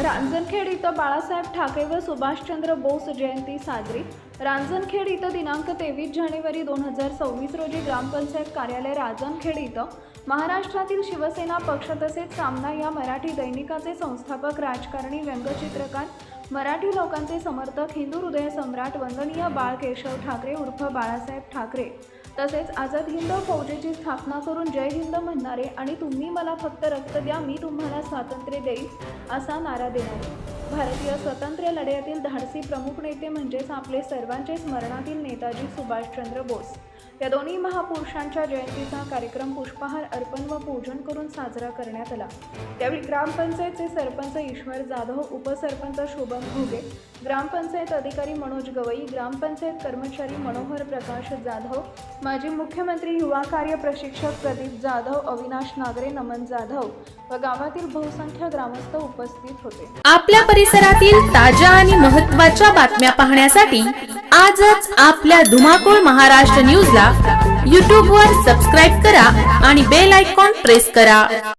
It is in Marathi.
रांजणखेड इथं बाळासाहेब ठाकरे व सुभाषचंद्र बोस जयंती साजरी। रांजणखेड इथं दिनांक 23 जानेवारी 2026 रोजी ग्रामपंचायत कार्यालय रांजणखेड इथं महाराष्ट्रातील शिवसेना पक्ष तसेच सामना या मराठी दैनिकाचे संस्थापक, राजकारणी, व्यंगचित्रकार, मराठी लोकांचे समर्थक, हिंदू हृदय सम्राट वंदनीय बाळ केशव ठाकरे उर्फ बाळासाहेब ठाकरे तसेच आझाद हिंद फौजेची स्थापना करून जय हिंद म्हणणारे आणि तुम्ही मला फक्त रक्त द्या, मी तुम्हाला स्वातंत्र्य देईन असा नारा देणारे भारतीय स्वातंत्र्य लढ्यातील धाडसी प्रमुख नेते म्हणजेच आपले सर्वांचे स्मरणातील नेताजी सुभाषचंद्र बोस या दोन्ही महापुरुषांच्या जयंतीचा कार्यक्रम पुष्पहार अर्पण व पूजन करून साजरा करण्यात आला। त्यावेळी ग्रामपंचायतचे सरपंच ईश्वर जाधव, उपसरपंच शोभन घोगे, ग्रामपंचायत अधिकारी मनोज गवई, ग्रामपंचायत कर्मचारी मनोहर प्रकाश जाधव, माजी मुख्यमंत्री युवा कार्य प्रशिक्षक प्रदीप जाधव, अविनाश नागरे, नमन जाधव व गावातील बहुसंख्य ग्रामस्थ उपस्थित होते। आपल्या परिसरातील ताज्या आणि महत्त्वाच्या बातम्या पाहण्यासाठी आजच आपल्या धुमाकूळ महाराष्ट्र न्यूजला YouTube वर सबस्क्राइब करा आणि बेल आयकॉन प्रेस करा।